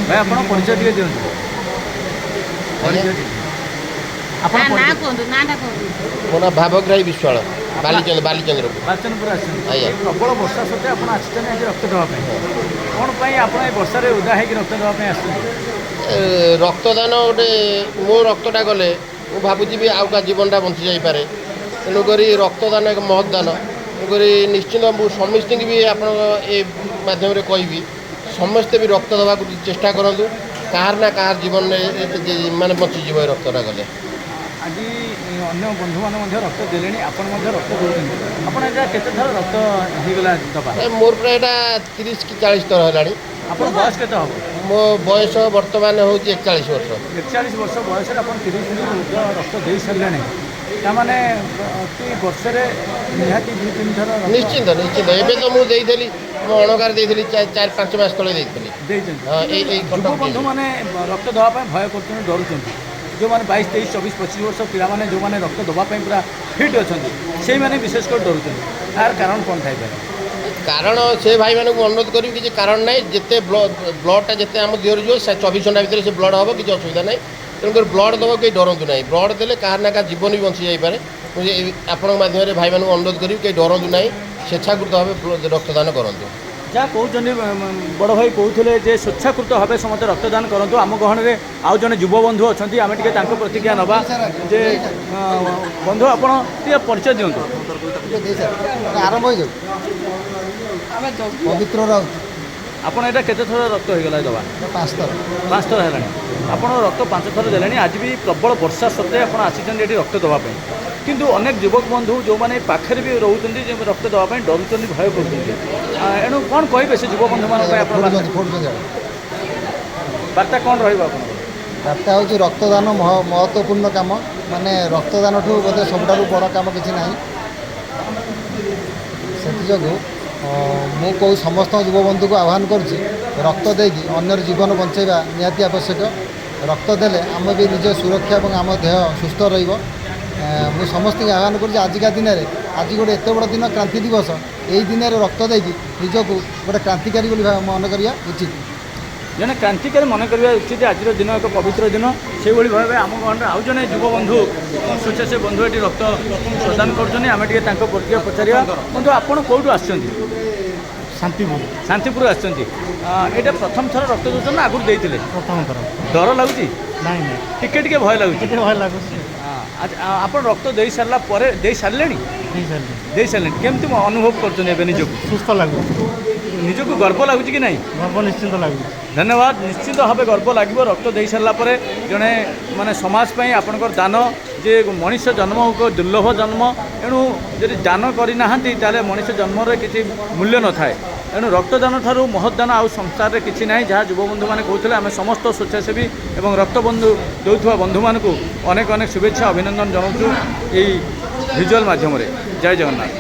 ଭାଇ ଆପଣ ପରିଚୟ ଟିକେ ଦିଅନ୍ତୁ। ପରିଚୟ ଟିକେ। ଆପଣ ମୋ ନାଁ ଭାବଗ୍ରାହୀ ବିଶ୍ୱାଳ ବାଲିଚନ୍ଦ୍ରପୁର। ବାଲଚନ୍ଦପୁର ଆସିଛନ୍ତି। ଆଜ୍ଞା। ଏ ପ୍ରବଳ ବର୍ଷା ସତ୍ତ୍ୱେ ଆପଣ ଆସିଛନ୍ତି ଆଜି ରକ୍ତ ଦେବା ପାଇଁ। କ'ଣ ପାଇଁ ଆପଣ ଏ ବର୍ଷାରେ ଓଦା ହେଇକି ରକ୍ତ ଦେବା ପାଇଁ ଆସିଛନ୍ତି? ରକ୍ତଦାନ ଗୋଟେ ମୋ ରକ୍ତଟା ଗଲେ ମୁଁ ଭାବୁଛି ବି ଆଉ କାହା ଜୀବନଟା ବଞ୍ଚି ଯାଇପାରେ। ତେଣୁକରି ରକ୍ତଦାନ ଏକ ମହତ୍ ଦାନ। ତେଣୁକରି ନିଶ୍ଚିନ୍ତ ମୁଁ ସମସ୍ତଙ୍କୁ ବି ଆପଣଙ୍କ ଏ ମାଧ୍ୟମରେ କହିବି, ସମସ୍ତେ ବି ରକ୍ତ ଦେବାକୁ ଚେଷ୍ଟା କରନ୍ତୁ। କାହାର ନା କାହାର ଜୀବନରେ ମାନେ ବଞ୍ଚିଯିବ ଏ ରକ୍ତଟା ଗଲେ। ଆଜି ଅନ୍ୟ ବନ୍ଧୁମାନେ ମଧ୍ୟ ରକ୍ତ ଦେଲେଣି, ଆପଣ ମଧ୍ୟ ରକ୍ତ ଦେଉଛନ୍ତି। ଆପଣ ଏଇଟା କେତେଥର ରକ୍ତ ହେଇଗଲା ଦେବା? ମୋର ପ୍ରାୟ ଏଇଟା 30 କି 40 ଥର ହେଲାଣି। ଆପଣ ବୟସ କେତେ ହେବ? ମୋ ବୟସ ବର୍ତ୍ତମାନ ହେଉଛି 41 ବର୍ଷ। 41 ବର୍ଷ ବୟସରେ ଆପଣ 30 ରକ୍ତ ଦେଇ ସାରିଲେଣି। ତାମାନେ ପ୍ରତି ବର୍ଷରେ ନିହାତି 2-3 ଥର ନିଶ୍ଚିନ୍ତ। ଏବେ ତ ମୁଁ ଦେଇଥିଲି, ମୁଁ ଅଣଗାର ଦେଇଥିଲି 4-5 ମାସ ତଳେ ଦେଇଥିଲି। ଦେଇଛନ୍ତି। ଏଇ ଯୁବବନ୍ଧୁମାନେ ରକ୍ତ ଦେବା ପାଇଁ ଭୟ କରୁଛନ୍ତି, ଡରୁଛନ୍ତି। ଯେଉଁମାନେ 22, 23, 24, 25 ବର୍ଷ ପିଲାମାନେ ଯେଉଁମାନେ ରକ୍ତ ଦେବା ପାଇଁ ପୁରା ଫିଟ୍ ଅଛନ୍ତି, ସେଇମାନେ ବିଶେଷ କରି ଡରୁଛନ୍ତି। ଏହାର କାରଣ କ'ଣ ଥାଇପାରେ? କାରଣ ସେ ଭାଇମାନଙ୍କୁ ଅନୁରୋଧ କରିବି, କିଛି କାରଣ ନାହିଁ। ଯେତେ ବ୍ଲଡ଼ଟା ଯେତେ ଆମ ଦେହରେ ଯିବ 24 ଘଣ୍ଟା ଭିତରେ ସେ ବ୍ଲଡ଼ ହେବ, କିଛି ଅସୁବିଧା ନାହିଁ। ତେଣୁକରି ବ୍ଲଡ଼ ଦେବାକୁ କେହି ଡରନ୍ତୁ ନାହିଁ। ବ୍ଲଡ଼ ଦେଲେ କାହାର ନା କାହା ଜୀବନ ବି ବଞ୍ଚି ଯାଇପାରେ। ମୁଁ ଆପଣଙ୍କ ମାଧ୍ୟମରେ ଭାଇମାନଙ୍କୁ ଅନୁରୋଧ କରିବି, କେହି ଡରନ୍ତୁ ନାହିଁ, ସ୍ୱେଚ୍ଛାକୃତ ଭାବେ ରକ୍ତଦାନ କରନ୍ତୁ। ଯାହା କହୁଛନ୍ତି ବଡ଼ ଭାଇ କହୁଥିଲେ ଯେ ସ୍ୱେଚ୍ଛାକୃତ ଭାବେ ସମସ୍ତେ ରକ୍ତଦାନ କରନ୍ତୁ। ଆମ ଗହଣରେ ଆଉ ଜଣେ ଯୁବବନ୍ଧୁ ଅଛନ୍ତି, ଆମେ ଟିକେ ତାଙ୍କ ପ୍ରତିକ୍ରିୟା ନେବା। ଯେ ବନ୍ଧୁ ଆପଣ ଟିକେ ପରିଚୟ ଦିଅନ୍ତୁ। ଆରମ୍ଭ ହେଇଯାଉ ପବିତ୍ର ରାଉତ। ଆପଣ ଏଇଟା କେତେ ଥର ରକ୍ତ ହେଇଗଲା ଦେବା? 5 ଥର। 5 ଥର ହେଲାଣି। ଆପଣ ରକ୍ତ 5 ଥର ଦେଲେଣି। ଆଜି ବି ପ୍ରବଳ ବର୍ଷା ସତ୍ତ୍ୱେ ଆପଣ ଆସିଛନ୍ତି ଏଠି ରକ୍ତ ଦେବା ପାଇଁ। କିନ୍ତୁ ଅନେକ ଯୁବକ ବନ୍ଧୁ ଯେଉଁମାନେ ପାଖରେ ବି ରହୁଛନ୍ତି, ଯେ ରକ୍ତ ଦେବା ପାଇଁ ଡରୁଛନ୍ତି, ଭୟ କରୁଛନ୍ତି। ଏଣୁ କ'ଣ କହିବେ ସେ ଯୁବବନ୍ଧୁମାନଙ୍କ ପାଇଁ? ଆପଣ ବାର୍ତ୍ତା କ'ଣ ରହିବ ଆପଣଙ୍କର? ବାର୍ତ୍ତା ହେଉଛି ରକ୍ତଦାନ ମହତ୍ତ୍ୱପୂର୍ଣ୍ଣ କାମ। ମାନେ ରକ୍ତଦାନଠୁ ବୋଧେ ସବୁଠାରୁ ବଡ଼ କାମ କିଛି ନାହିଁ। ସେଥିଯୋଗୁଁ ମୁଁ କେଉଁ ସମସ୍ତ ଯୁବବନ୍ଧୁଙ୍କୁ ଆହ୍ୱାନ କରୁଛି, ରକ୍ତ ଦେଇକି ଅନ୍ୟର ଜୀବନ ବଞ୍ଚାଇବା ନିହାତି ଆବଶ୍ୟକ। ରକ୍ତ ଦେଲେ ଆମେ ବି ନିଜ ସୁରକ୍ଷା ଏବଂ ଆମ ଦେହ ସୁସ୍ଥ ରହିବ। ମୁଁ ସମସ୍ତଙ୍କୁ ଆହ୍ୱାନ କରୁଛି, ଆଜିକା ଦିନରେ ଆଜି ଗୋଟେ ଏତେ ବଡ଼ ଦିନ, କ୍ରାନ୍ତି ଦିବସ, ଏହି ଦିନରେ ରକ୍ତ ଦେଇକି ନିଜକୁ ଗୋଟେ କ୍ରାନ୍ତିକାରୀ ବୋଲି ମନେ କରିବା ଉଚିତ। ଜଣେ କ୍ରାନ୍ତିକାରୀ ମନେ କରିବା ଉଚିତ। ଆଜିର ଦିନ ଏକ ପବିତ୍ର ଦିନ। ସେଇଭଳି ଭାବେ ଆମ ଗହଣରେ ଆଉ ଜଣେ ଯୁବବନ୍ଧୁ ସ୍ୱେଚ୍ଛାସେବୀ ବନ୍ଧୁ ଏଠି ରକ୍ତ ପ୍ରଦାନ କରୁଛନ୍ତି। ଆମେ ଟିକେ ତାଙ୍କ ପରିଚୟ ପଚାରିବା। ବନ୍ଧୁ ଆପଣ କେଉଁଠୁ ଆସିଛନ୍ତି? ଶାନ୍ତିପୁର ଆସିଛନ୍ତି। ଏଇଟା ପ୍ରଥମ ଥର ରକ୍ତ ଦେଉଛନ୍ତି ନା ଆଗରୁ ଦେଇଥିଲେ? ପ୍ରଥମ ଥର। ଡର ଲାଗୁଛି? ନାଇଁ ଟିକେ ଭୟ ଲାଗୁଛି? ଟିକେ ଭୟ ଲାଗୁଛି। ଆପଣ ରକ୍ତ ଦେଇ ସାରିଲା ପରେ ଦେଇ ସାରିଲେଣି? କେମିତି ଅନୁଭବ କରୁଛନ୍ତି ଏବେ ନିଜକୁ? ସୁସ୍ଥ ଲାଗୁଛି। ନିଜକୁ ଗର୍ବ ଲାଗୁଛି କି ନାହିଁ? ଗର୍ବ ନିଶ୍ଚିନ୍ତ ଲାଗୁଛି। ଧନ୍ୟବାଦ। ନିଶ୍ଚିତ ଭାବେ ଗର୍ବ ଲାଗିବ ରକ୍ତ ଦେଇ ସାରିଲା ପରେ। ଜଣେ ମାନେ ସମାଜ ପାଇଁ ଆପଣଙ୍କର ଦାନ, ଯେ ମଣିଷ ଜନ୍ମ ଏକ ଦୁର୍ଲଭ ଜନ୍ମ। ଏଣୁ ଯଦି ଦାନ କରିନାହାନ୍ତି ତାହେଲେ ମଣିଷ ଜନ୍ମରେ କିଛି ମୂଲ୍ୟ ନଥାଏ। ଏଣୁ ରକ୍ତଦାନ ଠାରୁ ମହତ୍ ଦାନ ଆଉ ସଂସାରରେ କିଛି ନାହିଁ। ଯାହା ଯୁବବନ୍ଧୁମାନେ କହୁଥିଲେ, ଆମେ ସମସ୍ତ ସ୍ୱେଚ୍ଛାସେବୀ ଏବଂ ରକ୍ତବନ୍ଧୁ ଦେଉଥିବା ବନ୍ଧୁମାନଙ୍କୁ ଅନେକ ଅନେକ ଶୁଭେଚ୍ଛା, ଅଭିନନ୍ଦନ ଜଣାଉଛୁ ଏହି ଭିଜୁଆଲ୍ ମାଧ୍ୟମରେ। ଜୟ ଜଗନ୍ନାଥ।